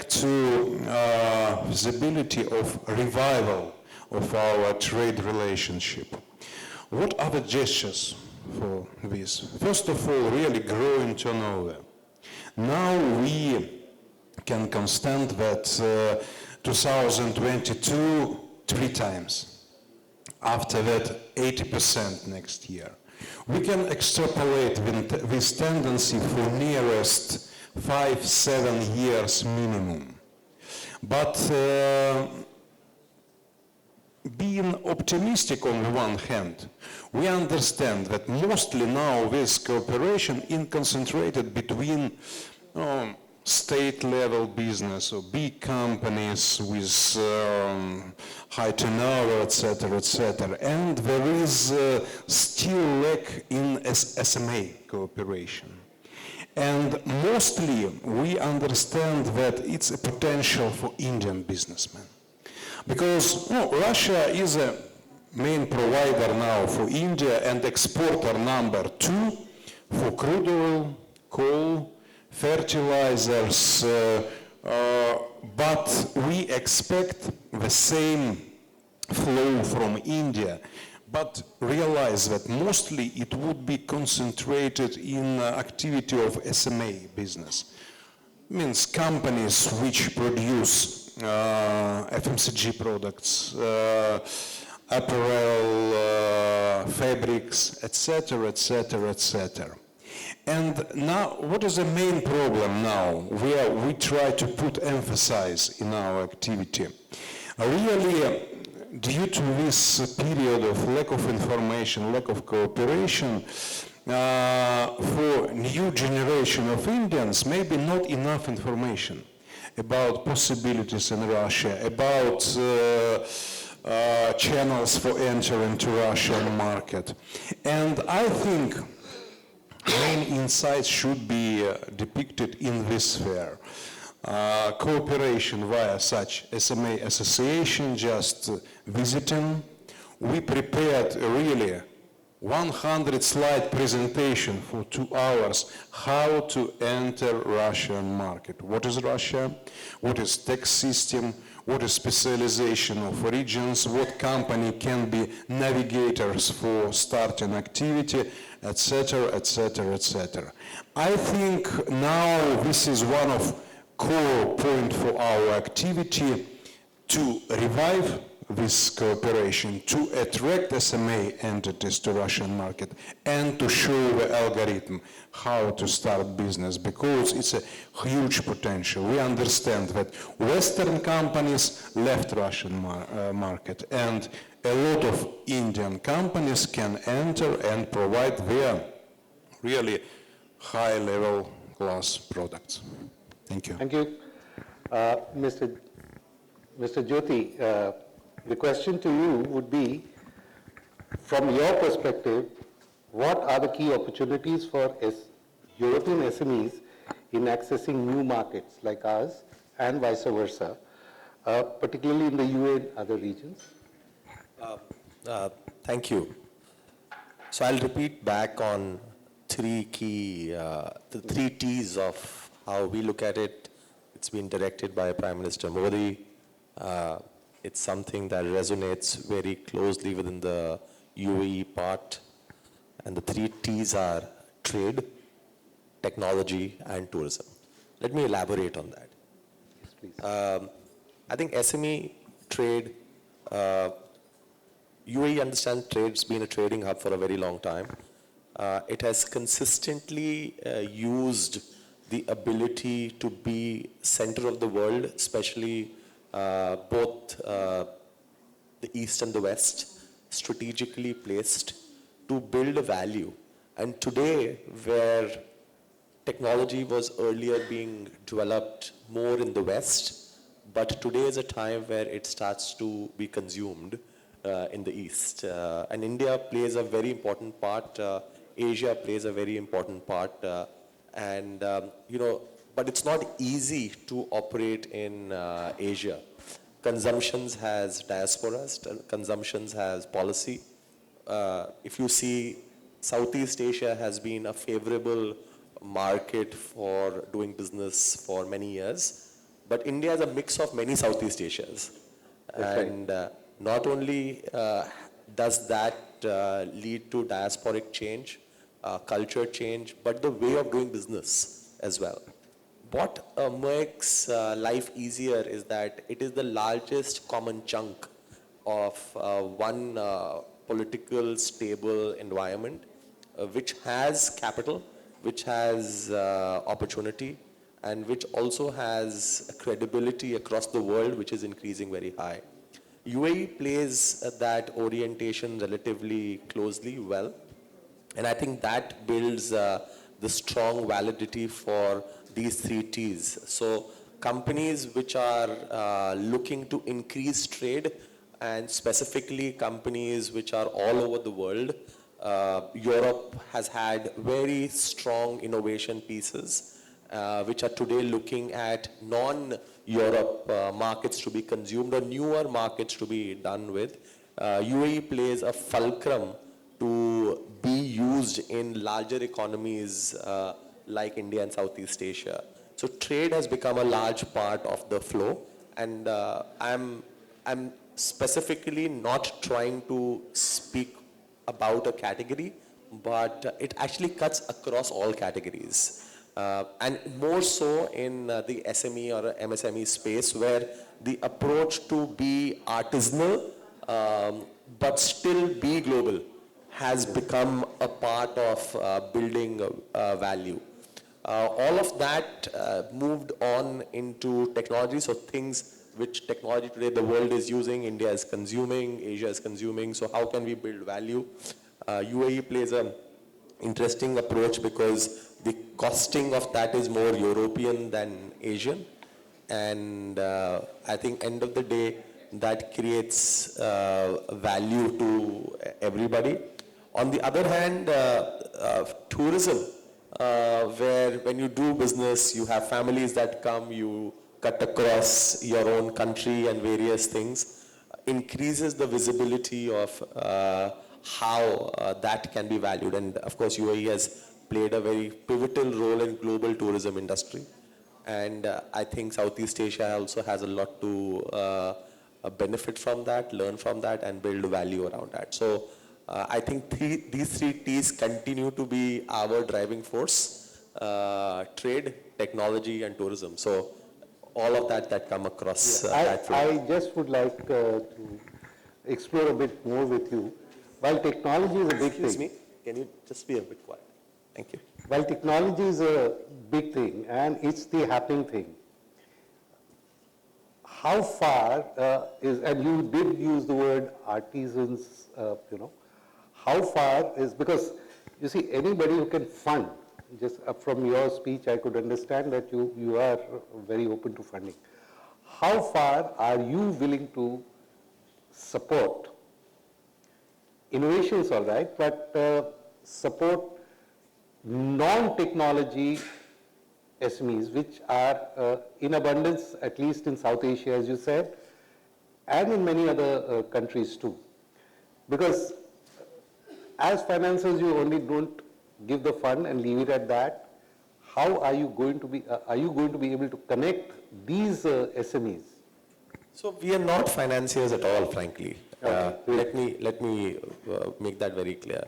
back to feasibility of revival of our trade relationship. What are the gestures for this? First of all, really growing turnover. Now we can constant that 2022 3 times. After that, 80% next year. We can extrapolate this tendency for nearest 5-7 years minimum. But being optimistic on the one hand, we understand that mostly now this cooperation is concentrated between state-level business or big companies with high turnover, etc., and there is still lack in SME cooperation. And mostly we understand that it's a potential for Indian businessmen. Because Russia is a main provider now for India and exporter number 2 for crude oil, coal, fertilizers, but we expect the same flow from India, but realize that mostly it would be concentrated in activity of SME business. Means companies which produce FMCG products, apparel, fabrics, etc. And now, what is the main problem now, where we try to put emphasis in our activity? Really, due to this period of lack of information, lack of cooperation, for new generation of Indians, maybe not enough information about possibilities in Russia, about channels for entering to Russian market. And I think main insights should be depicted in this sphere. Cooperation via such SME association, just visiting. We prepared really 100-slide presentation for 2 hours, how to enter Russian market. What is Russia? What is tax system? What is specialization of regions? What company can be navigators for starting activity, etc. I think now this is one of core point for our activity to revive this cooperation, to attract SME entities to Russian market and to show the algorithm how to start business, because it's a huge potential. We understand that Western companies left Russian market and a lot of Indian companies can enter and provide their really high-level class products. Thank you. Thank you. Mr. Jyoti, the question to you would be, from your perspective, what are the key opportunities for European SMEs in accessing new markets like ours and vice versa, particularly in the UAE and other regions? Thank you. So I'll repeat back on three key, the 3 T's of how we look at it. It's been directed by Prime Minister Modi. It's something that resonates very closely within the UAE part. And the 3 T's are trade, technology, and tourism. Let me elaborate on that. Yes, please. I think SME trade, UAE understands trade's been a trading hub for a very long time. It has consistently used the ability to be center of the world, especially both the East and the West, strategically placed to build a value. And today, where technology was earlier being developed more in the West, but today is a time where it starts to be consumed in the East. And India plays a very important part, Asia plays a very important part, but it's not easy to operate in Asia. Consumptions has diasporas, consumptions has policy. If you see, Southeast Asia has been a favorable market for doing business for many years, But India is a mix of many Southeast Asias. That's right. And not only does that lead to diasporic change, culture change, but the way of doing business as well. What makes life easier is that it is the largest common chunk of one political stable environment which has capital, which has opportunity, and which also has credibility across the world, which is increasing very high. UAE plays that orientation relatively closely well, and I think that builds the strong validity for these three T's. So companies which are looking to increase trade, and specifically companies which are all over the world. Europe has had very strong innovation pieces which are today looking at non-Europe markets to be consumed or newer markets to be done with. UAE plays a fulcrum to be used in larger economies like India and Southeast Asia. So trade has become a large part of the flow, and I'm specifically not trying to speak about a category, but it actually cuts across all categories. And more so in the SME or MSME space, where the approach to be artisanal but still be global has become a part of building value. All of that moved on into technology, so things which technology today the world is using, India is consuming, Asia is consuming, so how can we build value? UAE plays an interesting approach because the costing of that is more European than Asian, and I think end of the day that creates value to everybody. On the other hand, tourism, where when you do business, you have families that come, you cut across your own country and various things, increases the visibility of how that can be valued. And of course, UAE has played a very pivotal role in global tourism industry. And I think Southeast Asia also has a lot to benefit from that, learn from that, and build value around that. So I think these three T's continue to be our driving force: trade, technology, and tourism. So all of that come across that flow. I just would like to explore a bit more with you. While technology is a big Excuse thing. me, can you just be a bit quiet? Thank you. While technology is a big thing and it's the happening thing, how far and you did use the word artisans, how far is, because you see anybody who can fund, just from your speech I could understand that you are very open to funding. How far are you willing to support innovations, all right, but support non-technology SMEs, which are in abundance, at least in South Asia, as you said, and in many other countries too. Because as financiers, you only don't give the fund and leave it at that. How are you going to be able to connect these SMEs? So we are not financiers at all, frankly. Okay. Let me make that very clear.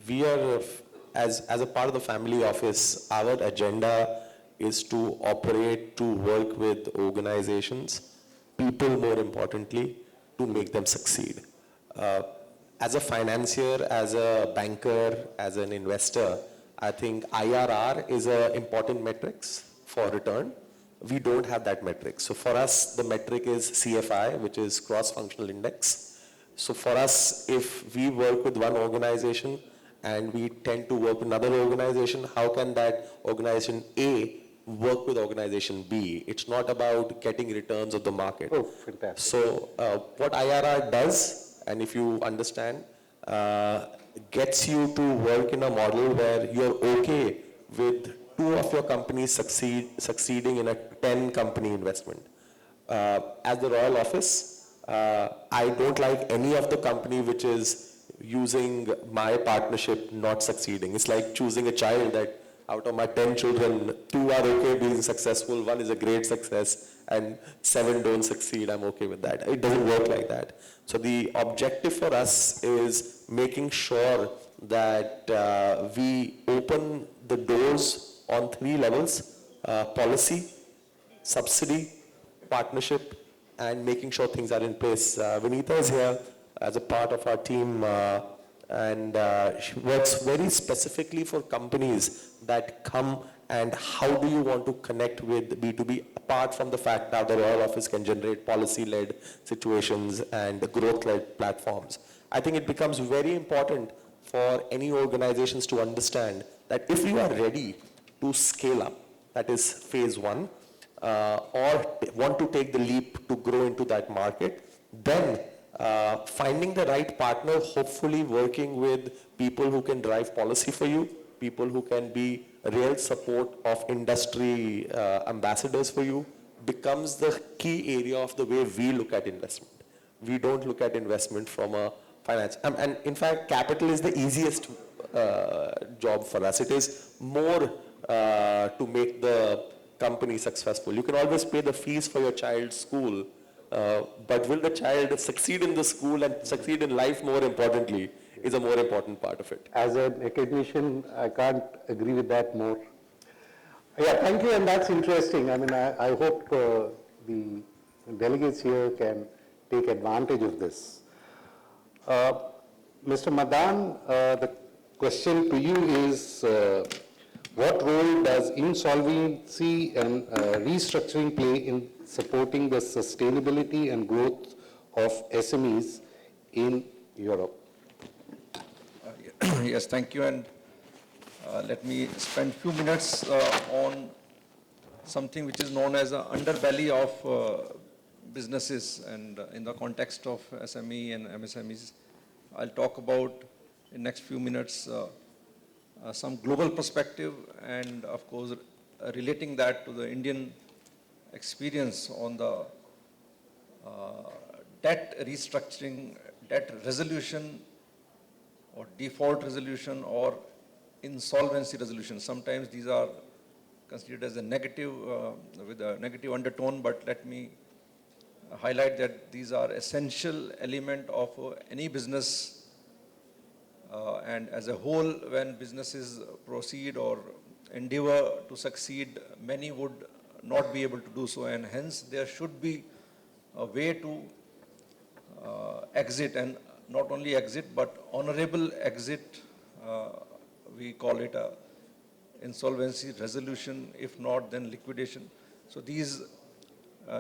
We are, as a part of the family office, our agenda is to operate, to work with organizations, people more importantly, to make them succeed. As a financier, as a banker, as an investor, I think IRR is an important metrics for return. We don't have that metric. So for us, the metric is CFI, which is cross-functional index. So for us, if we work with one organization and we tend to work with another organization, how can that organization A work with organization B? It's not about getting returns of the market. Oh, fantastic. So what IRR does, and if you understand, gets you to work in a model where you're okay with 2 of your companies succeeding in a 10 company investment. As the Royal Office, I don't like any of the company which is using my partnership not succeeding. It's like choosing a child that out of my 10 children, 2 are okay being successful, 1 is a great success, and 7 don't succeed, I'm okay with that. It doesn't work like that. So the objective for us is making sure that we open the doors on 3 levels, policy, subsidy, partnership, and making sure things are in place. Vinita is here as a part of our team, and she works very specifically for companies that come and how do you want to connect with B2B, apart from the fact that the Royal Office can generate policy-led situations and growth-led platforms. I think it becomes very important for any organizations to understand that if you are ready to scale up, that is phase 1, or want to take the leap to grow into that market, then finding the right partner, hopefully working with people who can drive policy for you, people who can be real support of industry ambassadors for you, becomes the key area of the way we look at investment. We don't look at investment from a finance. And in fact, capital is the easiest job for us. It is more to make the company successful. You can always pay the fees for your child's school, but will the child succeed in the school and succeed in life, more importantly, is a more important part of it. As an academician, I can't agree with that more. Yeah, thank you, and that's interesting. I mean, I hope the delegates here can take advantage of this. Mr. Madan, the question to you is, what role does insolvency and restructuring play in supporting the sustainability and growth of SMEs in Europe? Yes, thank you. And let me spend a few minutes on something which is known as the underbelly of businesses, and in the context of SME and MSMEs. I'll talk about in next few minutes some global perspective, and of course relating that to the Indian experience on the debt restructuring, debt resolution, or default resolution, or insolvency resolution. Sometimes these are considered as a negative, with a negative undertone, but let me highlight that these are essential element of any business, and as a whole, when businesses proceed or endeavor to succeed, many would not be able to do so, and hence there should be a way to exit, and not only exit, but honorable exit. We call it a insolvency resolution, if not then liquidation. So these,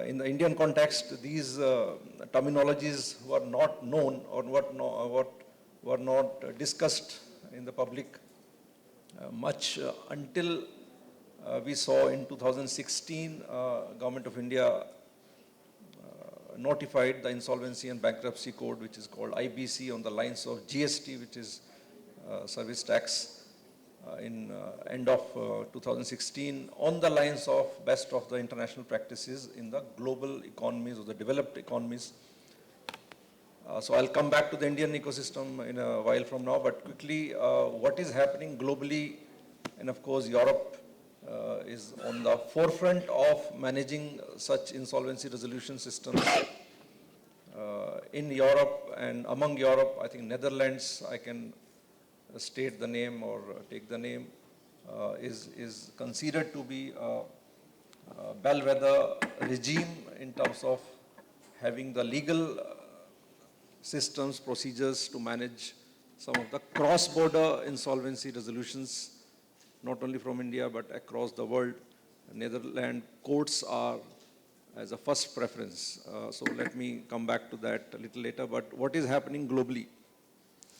in the Indian context, these terminologies were not known, or what were not discussed in the public much until we saw in 2016, Government of India notified the Insolvency and Bankruptcy Code, which is called IBC, on the lines of GST, which is service tax, in end of 2016, on the lines of best of the international practices in the global economies or the developed economies. So I'll come back to the Indian ecosystem in a while from now, but quickly, what is happening globally, and of course Europe is on the forefront of managing such insolvency resolution systems. In Europe and among Europe, I think Netherlands, I can state the name or take the name, is considered to be a bellwether regime in terms of having the legal systems, procedures to manage some of the cross-border insolvency resolutions, not only from India, but across the world. Netherlands courts are as a first preference. So let me come back to that a little later. But what is happening globally?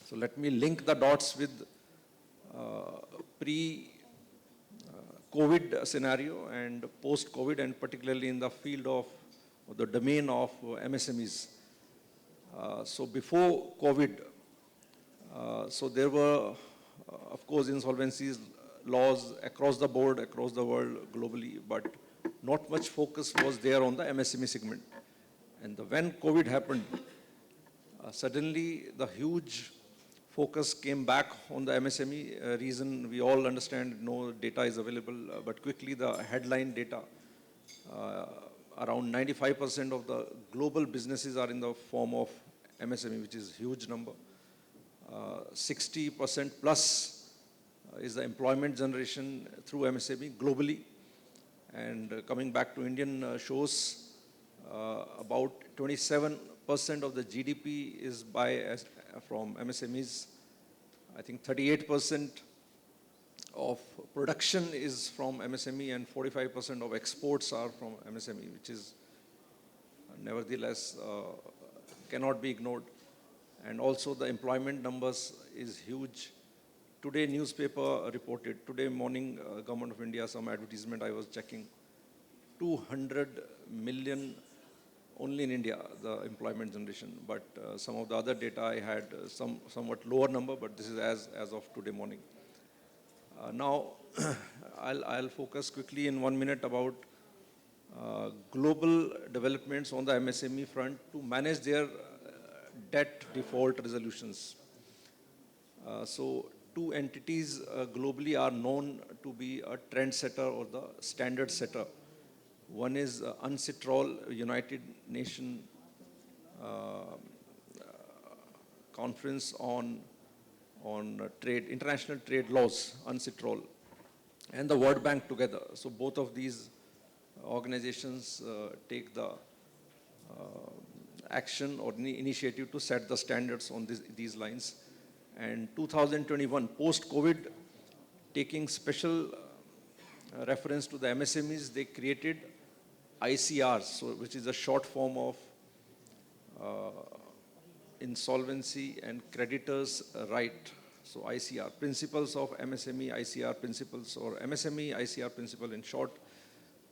So let me link the dots with pre-COVID scenario and post-COVID, and particularly in the field of or the domain of MSMEs. So before COVID, so there were, of course, insolvencies laws across the board, across the world, globally, but not much focus was there on the MSME segment. And when COVID happened, suddenly the huge focus came back on the MSME. Reason we all understand, no data is available, but quickly the headline data, around 95% of the global businesses are in the form of MSME, which is a huge number. 60% plus is the employment generation through MSME globally. And coming back to Indian shows, about 27% of the GDP is from MSMEs. I think 38% of production is from MSME and 45% of exports are from MSME, which is nevertheless cannot be ignored. And also the employment numbers is huge. Today newspaper reported, today morning Government of India, some advertisement I was checking, 200 million only in India, the employment generation. But some of the other data I had somewhat lower number, but this is as of today morning. Now, I'll focus quickly in 1 minute about global developments on the MSME front to manage their debt default resolutions. So two entities globally are known to be a trend setter or the standard setter. One is UNCITRAL, United Nations Conference on Trade, International Trade Laws, UNCITRAL, and the World Bank together. So both of these organizations take the action or initiative to set the standards on these lines. And 2021, post-COVID, taking special reference to the MSMEs, they created ICRs, so, which is a short form of insolvency and creditors' right. So ICR, principles of MSME, ICR principles, or MSME, ICR principle in short.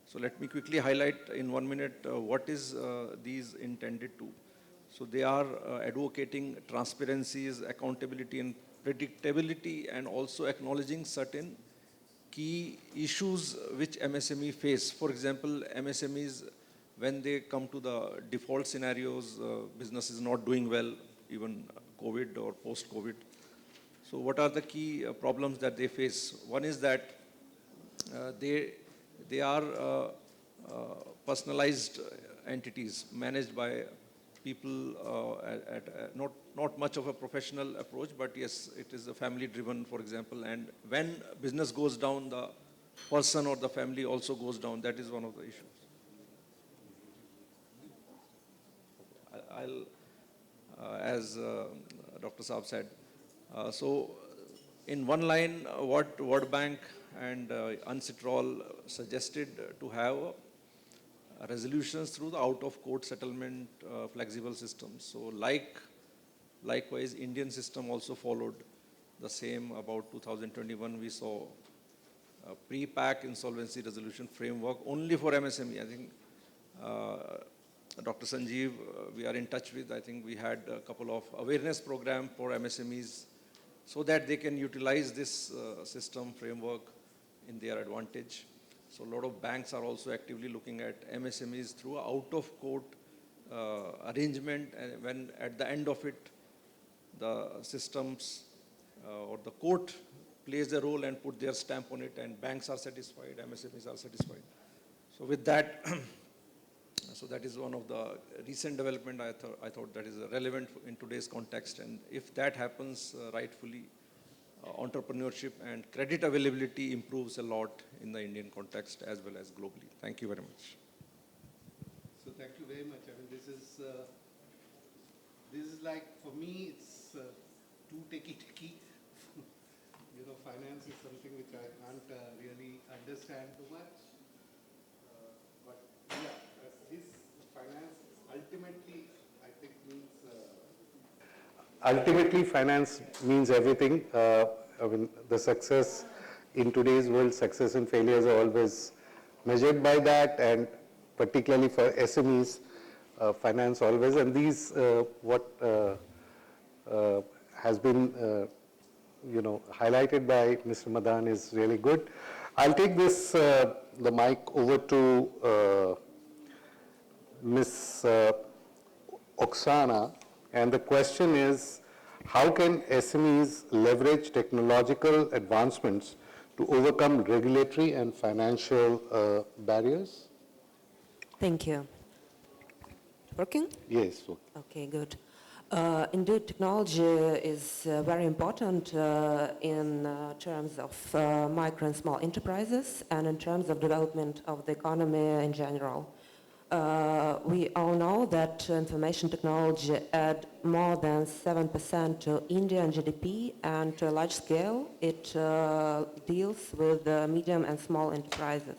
So let me quickly highlight in 1 minute what is these intended to. So they are advocating transparencies, accountability and predictability, and also acknowledging certain key issues which MSME face. For example, MSMEs, when they come to the default scenarios, business is not doing well, even COVID or post-COVID. So what are the key problems that they face? One is that they are personalized entities managed by people not much of a professional approach, but yes, it is a family-driven, for example. And when business goes down, the person or the family also goes down. That is one of the issues. As Dr. Saab said, so in one line, what World Bank and UNCITRAL suggested to have resolutions through the out-of-court settlement flexible systems. So likewise, Indian system also followed the same. About 2021, we saw a pre-pack insolvency resolution framework only for MSME. I think Dr. Sanjeev, we are in touch with. I think we had a couple of awareness program for MSMEs so that they can utilize this system framework in their advantage. So a lot of banks are also actively looking at MSMEs through out-of-court arrangement, and when at the end of it, the systems or the court plays a role and put their stamp on it, and banks are satisfied, MSMEs are satisfied. So with that, so that is one of the recent development I thought that is relevant in today's context, and if that happens rightfully, entrepreneurship and credit availability improves a lot in the Indian context as well as globally. Thank you very much. So thank you very much. I mean, this is like, for me, it's too techie. You know, finance is something which I can't really understand too much. But yeah, this finance ultimately, I think, means ultimately, finance means everything. I mean, the success in today's world, success and failures are always measured by that, and particularly for SMEs, finance always. And these, what has been, highlighted by Mr. Madan is really good. I'll take this, the mic over to Ms. Oksana, and the question is, How can SMEs leverage technological advancements to overcome regulatory and financial barriers? Thank you. Working? Yes. So Okay, good. Indeed, technology is very important in terms of micro and small enterprises and in terms of development of the economy in general. We all know that information technology add more than 7% to Indian GDP, and to a large scale it deals with medium and small enterprises.